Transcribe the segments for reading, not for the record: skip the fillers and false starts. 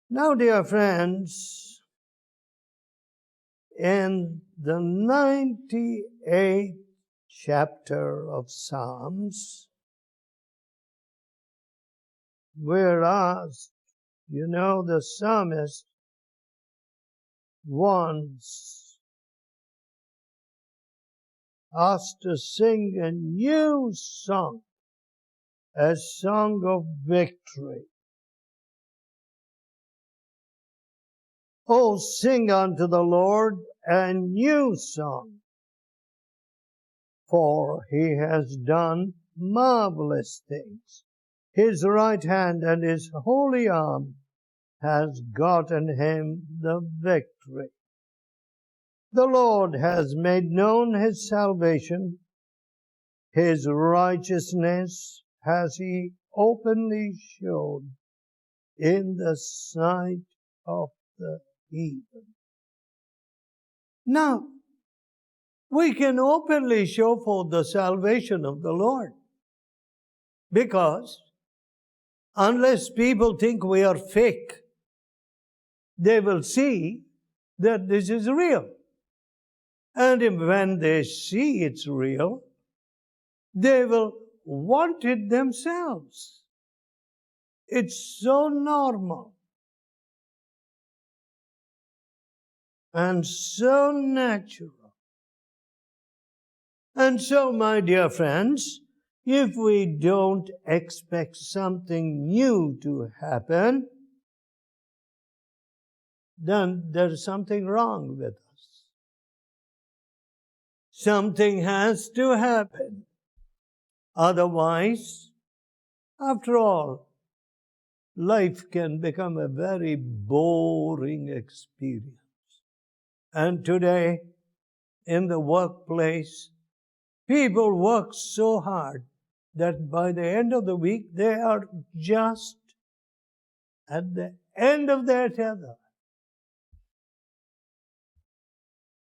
Now, dear friends, in the 98th chapter of Psalms, we're asked, the psalmist wants us to sing a new song, a song of victory. Oh, sing unto the Lord a new song, for he has done marvelous things. His right hand and his holy arm has gotten him the victory. The Lord has made known his salvation. His righteousness has he openly showed in the sight of the heathen. Now, we can openly show forth the salvation of the Lord, because unless people think we are fake, they will see that this is real. And when they see it's real, they will want it themselves. It's so normal and so natural. And so, my dear friends, if we don't expect something new to happen, then there's something wrong with us. Something has to happen. Otherwise, after all, life can become a very boring experience. And today, in the workplace, people work so hard that by the end of the week, they are just at the end of their tether.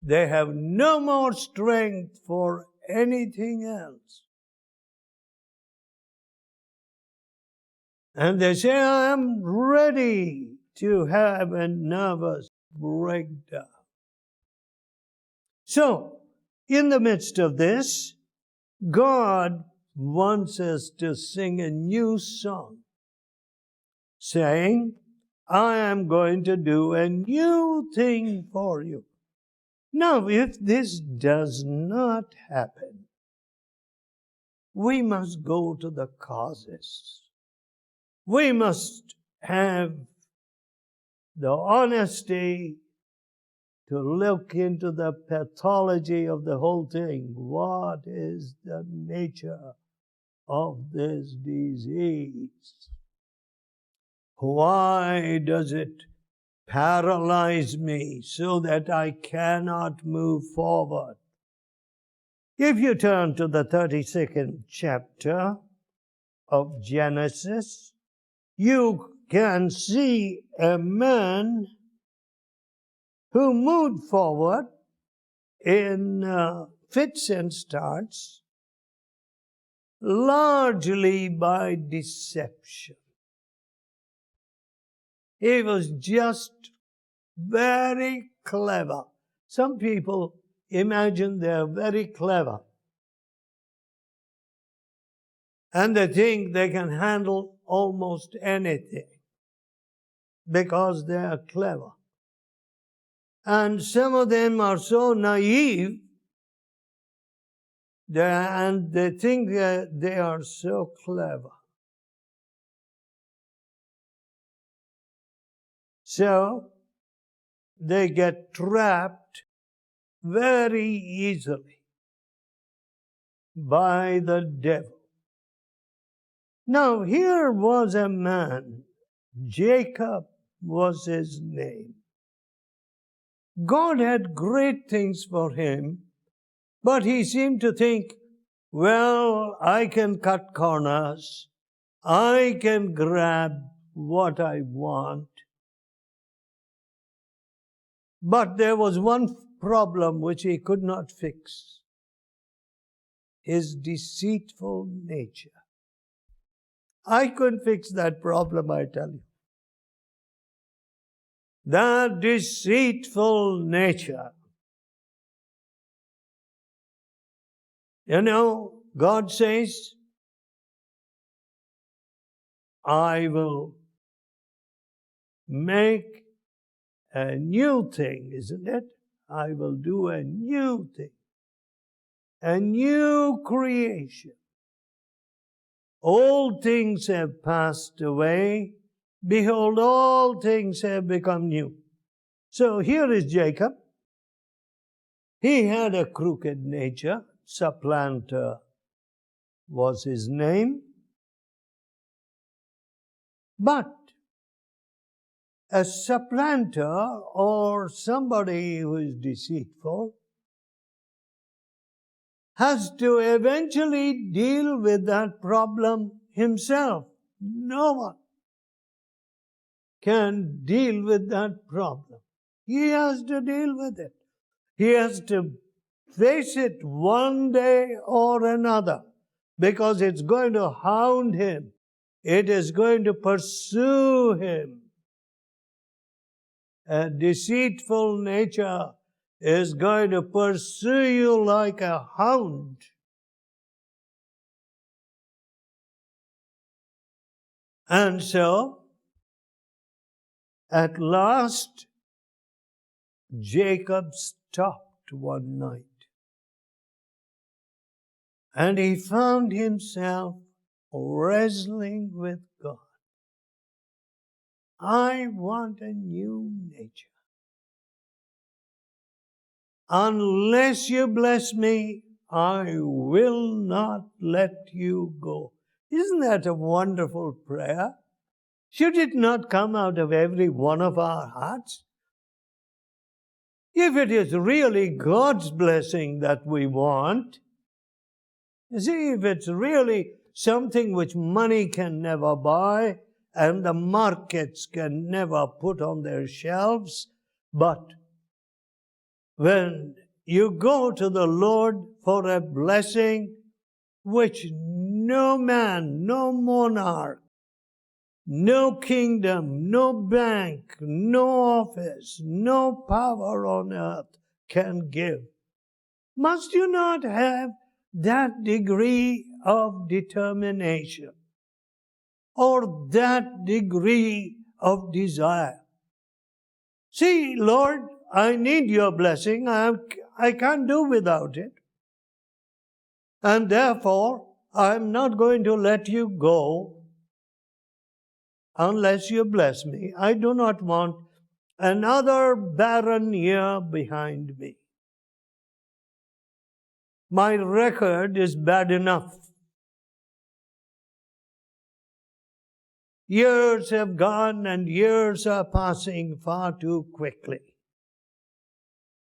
They have no more strength for anything else. And they say, I am ready to have a nervous breakdown. So, in the midst of this, God wants us to sing a new song, saying, I am going to do a new thing for you. Now, if this does not happen, we must go to the causes. We must have the honesty to look into the pathology of the whole thing. What is the nature of this disease? Why does it paralyze me so that I cannot move forward? If you turn to the 32nd chapter of Genesis, you can see a man who moved forward in fits and starts, largely by deception. He was just very clever. Some people imagine they're very clever, and they think they can handle almost anything because they are clever. And some of them are so naive and they think that they are so clever. So they get trapped very easily by the devil. Now, here was a man, Jacob was his name. God had great things for him, but he seemed to think, well, I can cut corners, I can grab what I want. But there was one problem which he could not fix: his deceitful nature. I couldn't fix that problem, I tell you. that deceitful nature. You know, God says, I will make a new thing, isn't it? I will do a new thing, a new creation. Old things have passed away. Behold, all things have become new. So here is Jacob. He had a crooked nature. Supplanter was his name. But a supplanter, or somebody who is deceitful, has to eventually deal with that problem himself. No one can deal with that problem. He has to deal with it. He has to face it one day or another, because it's going to hound him. It is going to pursue him. A deceitful nature is going to pursue you like a hound. And so, at last, Jacob stopped one night, and he found himself wrestling with God. I want a new nature. Unless you bless me, I will not let you go. Isn't that a wonderful prayer? Should it not come out of every one of our hearts? If it is really God's blessing that we want, you see, if it's really something which money can never buy and the markets can never put on their shelves, but when you go to the Lord for a blessing which no man, no monarch, no kingdom, no bank, no office, no power on earth can give, must you not have that degree of determination or that degree of desire? See, Lord, I need your blessing. I can't do without it. And therefore, I'm not going to let you go unless you bless me. I do not want another barren year behind me. My record is bad enough. Years have gone and years are passing far too quickly.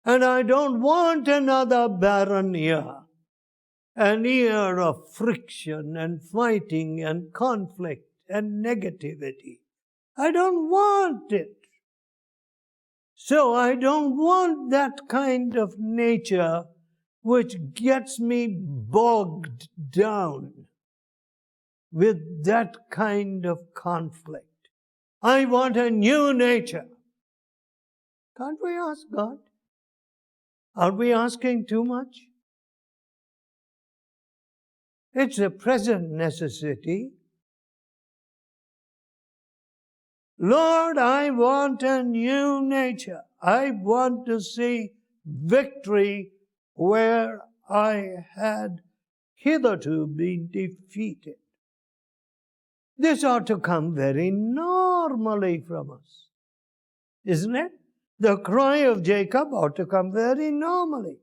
And I don't want another barren year, an year of friction and fighting and conflict and negativity. I don't want it. So I don't want that kind of nature which gets me bogged down with that kind of conflict. I want a new nature. Can't we ask God? Are we asking too much? It's a present necessity. Lord, I want a new nature. I want to see victory where I had hitherto been defeated. This ought to come very normally from us, isn't it? The cry of Jacob ought to come very normally.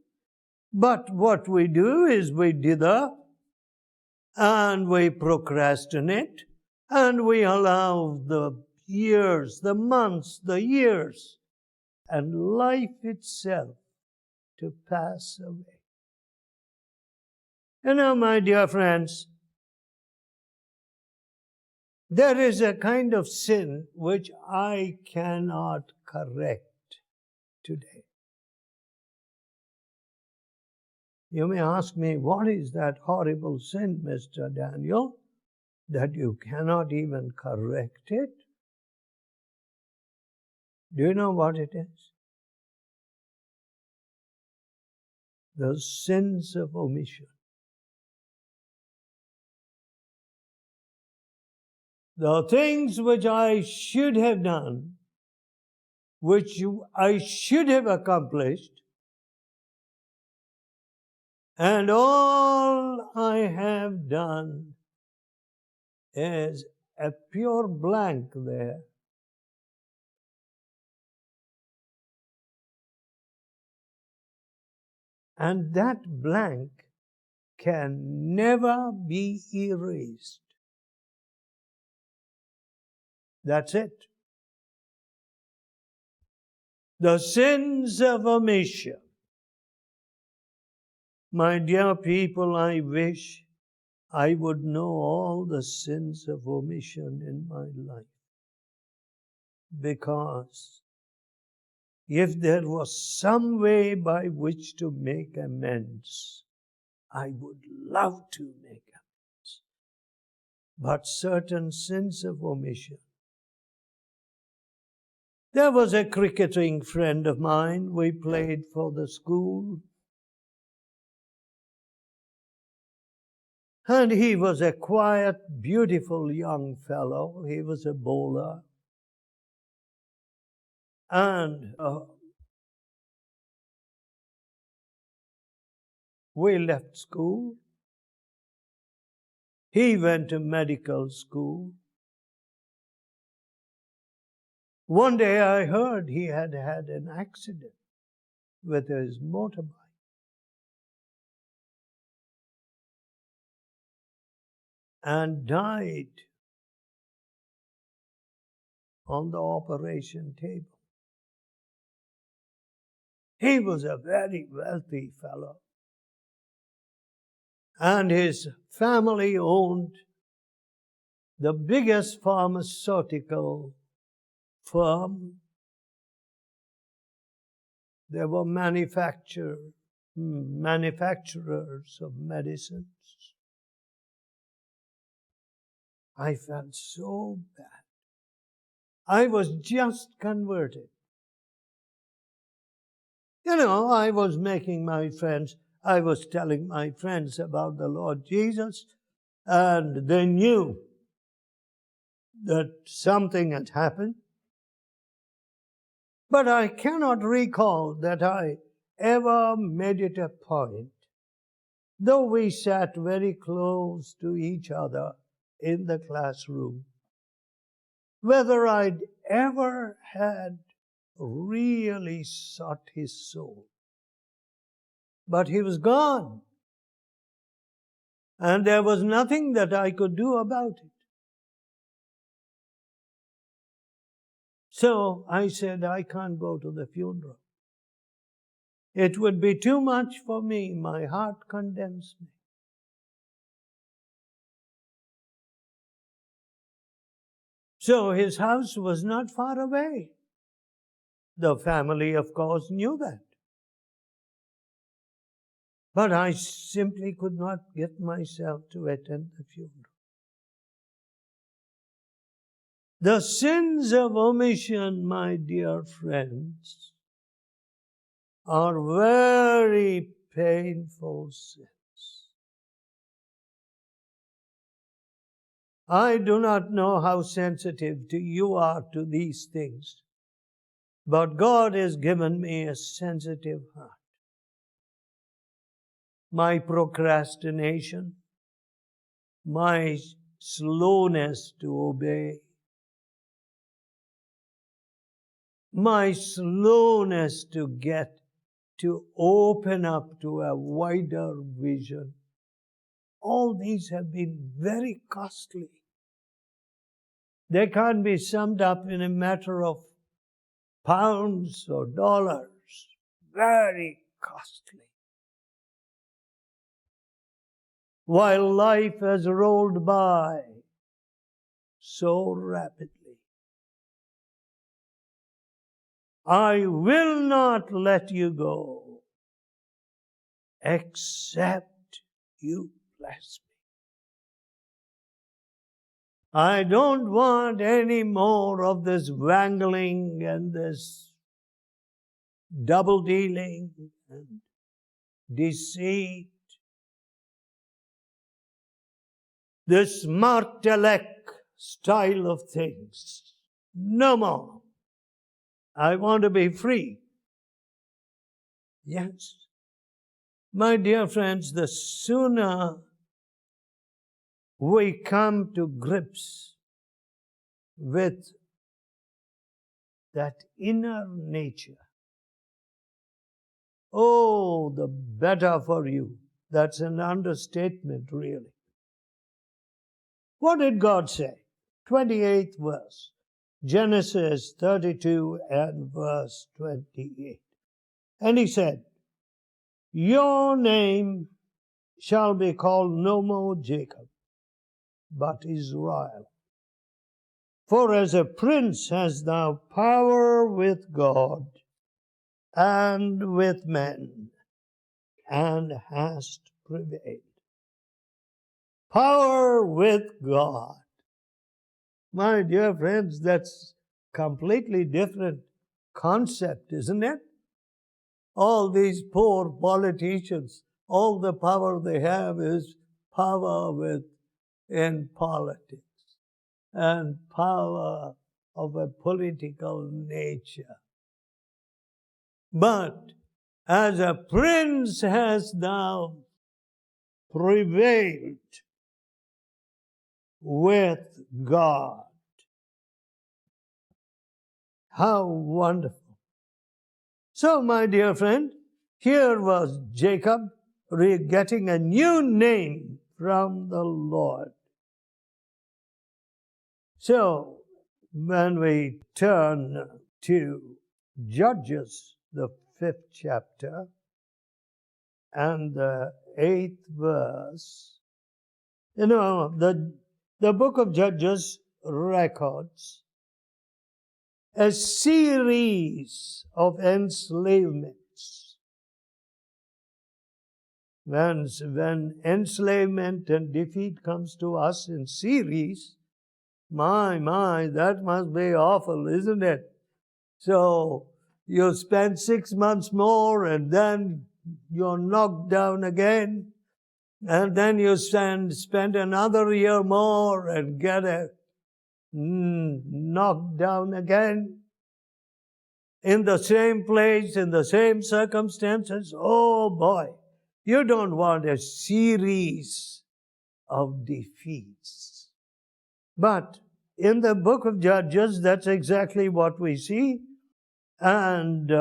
But what we do is we dither and we procrastinate and we allow the years, the months, the years, and life itself to pass away. You know, my dear friends, there is a kind of sin which I cannot correct today. You may ask me, what is that horrible sin, Mr. Daniel, that you cannot even correct it? Do you know what it is? The sins of omission. The things which I should have done, which I should have accomplished, and all I have done is a pure blank there. And that blank can never be erased. That's it. The sins of omission. My dear people, I wish I would know all the sins of omission in my life. Because if there was some way by which to make amends, I would love to make amends. But certain sins of omission. There was a cricketing friend of mine. We played for the school. And he was a quiet, beautiful young fellow. He was a bowler. And we left school. He went to medical school. One day I heard he had had an accident with his motorbike. And died on the operation table. He was a very wealthy fellow. And his family owned the biggest pharmaceutical firm. They were manufacturers of medicines. I felt so bad. I was just converted. You know, I was telling my friends about the Lord Jesus, and they knew that something had happened. But I cannot recall that I ever made it a point, though we sat very close to each other in the classroom, whether I'd ever had really sought his soul. But he was gone. And there was nothing that I could do about it. So I said, I can't go to the funeral. It would be too much for me. My heart condemns me. So his house was not far away. The family, of course, knew that. But I simply could not get myself to attend the funeral. The sins of omission, my dear friends, are very painful sins. I do not know how sensitive you are to these things, but God has given me a sensitive heart. My procrastination, my slowness to obey, my slowness to open up to a wider vision, all these have been very costly. They can't be summed up in a matter of pounds or dollars. Very costly. While life has rolled by so rapidly, I will not let you go except you bless me. I don't want any more of this wrangling and this double dealing and deceit. This Martelek style of things. No more. I want to be free. Yes. My dear friends, the sooner we come to grips with that inner nature, oh, the better for you. That's an understatement, really. What did God say? 28th verse. Genesis 32 and verse 28. And he said, your name shall be called no more Jacob, but Israel. For as a prince hast thou power with God and with men, and hast prevailed. Power with God. My dear friends, that's completely different concept, isn't it? All these poor politicians, all the power they have is power in politics and power of a political nature. But as a prince hast thou prevailed with God. How wonderful. So, my dear friend, here was Jacob getting a new name from the Lord. So, when we turn to Judges, the 5th chapter, and the 8th verse, you know, the book of Judges records a series of enslavements. When enslavement and defeat comes to us in series, my, that must be awful, isn't it? So you spend 6 months more and then you're knocked down again. And then you spend another year more and get knocked down again. In the same place, in the same circumstances. Oh boy, you don't want a series of defeats. But in the book of Judges, that's exactly what we see. And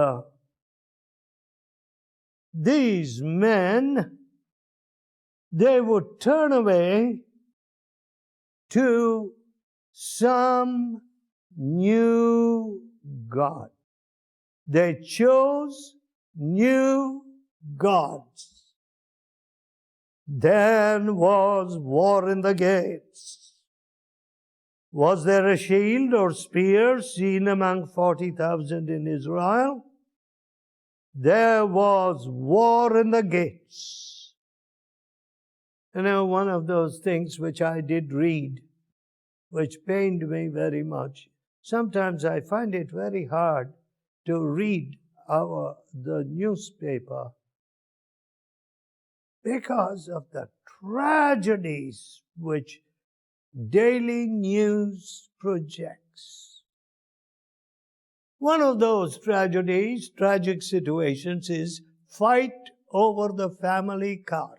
these men, they would turn away to some new God. They chose new gods. Then was war in the gates. Was there a shield or spear seen among 40,000 in Israel? There was war in the gates. You know, one of those things which I did read, which pained me very much. Sometimes I find it very hard to read the newspaper because of the tragedies which daily news projects. One of those tragedies, tragic situations, is fight over the family car.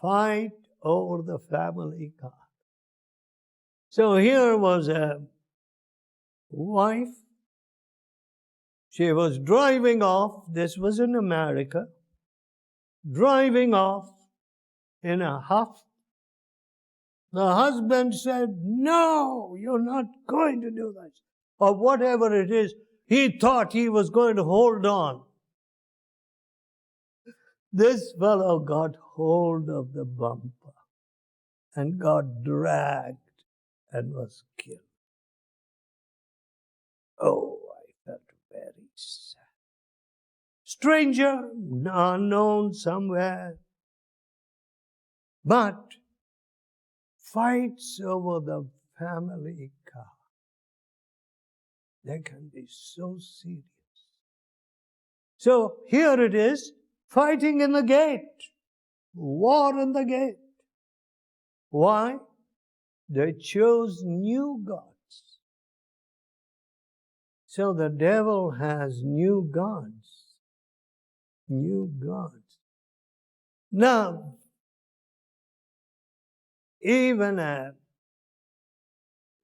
Fight over the family car. So here was a wife. She was driving off. This was in America. Driving off in a huff. The husband said, no, you're not going to do this. Or whatever it is. He thought he was going to hold on. This fellow got hold of the bumper and got dragged and was killed. Oh, I felt very sad. Stranger, unknown somewhere. But fights over the family car. They can be so serious. So here it is, fighting in the gate, war in the gate. Why? They chose new gods. So the devil has new gods. New gods. Now, even a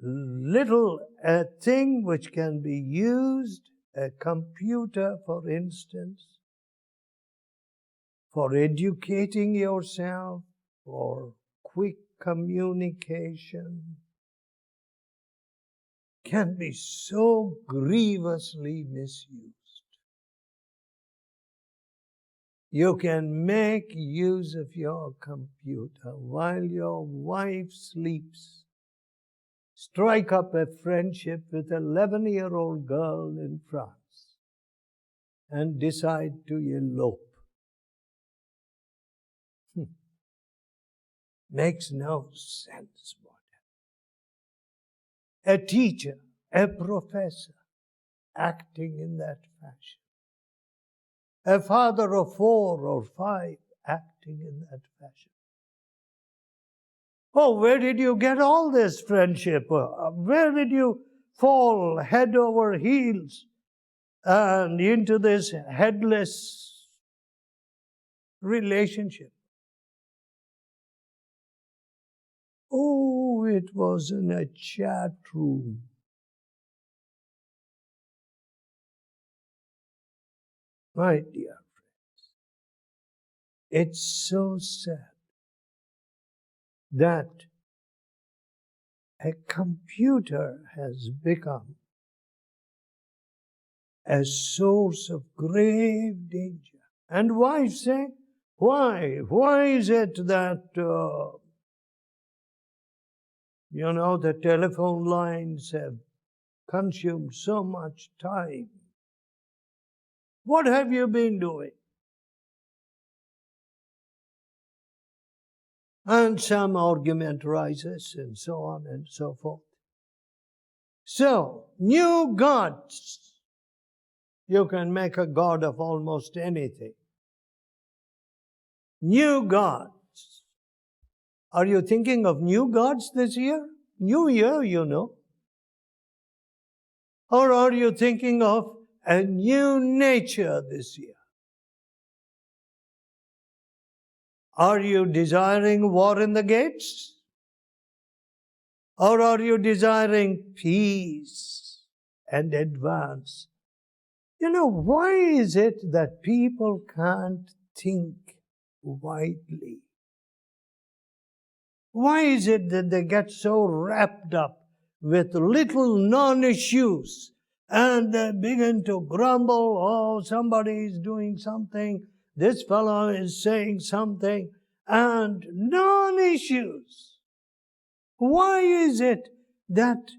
little thing which can be used, a computer, for instance, for educating yourself, for quick communication, can be so grievously misused. You can make use of your computer while your wife sleeps. Strike up a friendship with an 11-year-old girl in France and decide to elope. Makes no sense. A teacher, a professor, acting in that fashion. A father of 4 or 5 acting in that fashion. Oh, where did you get all this friendship? Where did you fall head over heels and into this headless relationship? Oh, it was in a chat room. My dear friends, it's so sad that a computer has become a source of grave danger. And wives say, why? Why is it that, the telephone lines have consumed so much time? What have you been doing? And some argument rises and so on and so forth. So, new gods. You can make a god of almost anything. New gods. Are you thinking of new gods this year? New year, Or are you thinking of a new nature this year? Are you desiring war in the gates? Or are you desiring peace and advance? Why is it that people can't think widely? Why is it that they get so wrapped up with little non-issues and they begin to grumble, oh, somebody is doing something, this fellow is saying something, and non-issues? Why is it that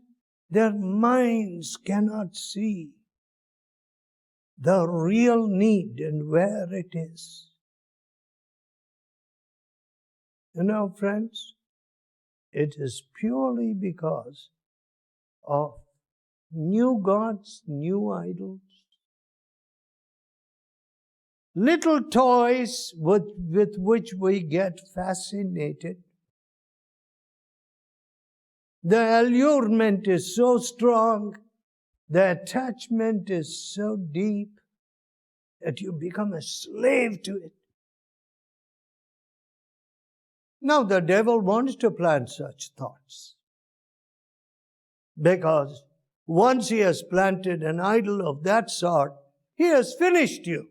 their minds cannot see the real need and where it is? Friends, it is purely because of new gods, new idols, little toys with which we get fascinated. The allurement is so strong, the attachment is so deep that you become a slave to it. Now the devil wants to plant such thoughts, because once he has planted an idol of that sort, he has finished you.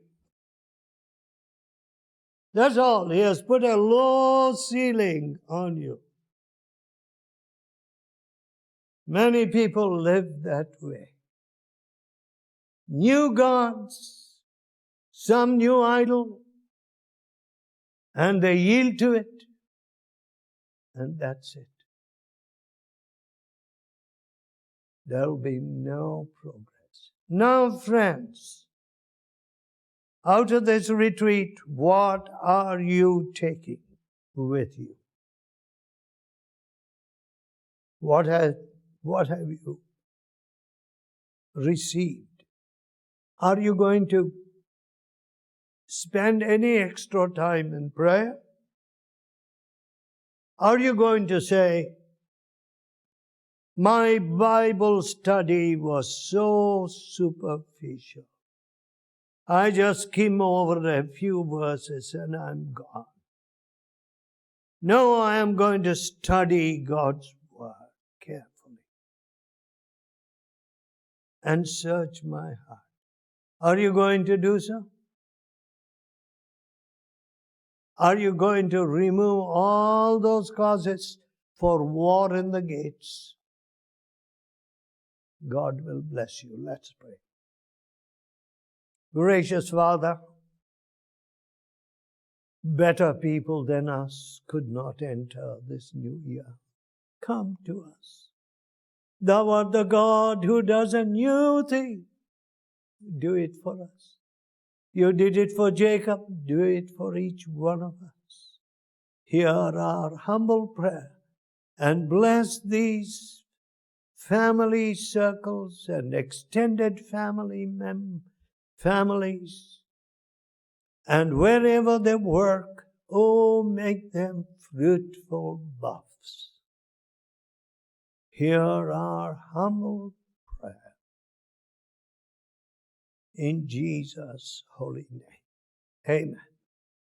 That's all. He has put a low ceiling on you. Many people live that way. New gods, some new idol, and they yield to it, and that's it. There will be no progress. Now, friends, out of this retreat, what are you taking with you? What have you received? Are you going to spend any extra time in prayer? Are you going to say, my Bible study was so superficial. I just skim over a few verses and I'm gone. No, I am going to study God's Word carefully and search my heart. Are you going to do so? Are you going to remove all those causes for war in the gates? God will bless you. Let's pray. Gracious Father, better people than us could not enter this new year. Come to us. Thou art the God who does a new thing. Do it for us. You did it for Jacob. Do it for each one of us. Hear our humble prayer and bless these family circles and extended families. And wherever they work, oh, make them fruitful buffs. Hear our humble prayer. In Jesus' holy name. Amen.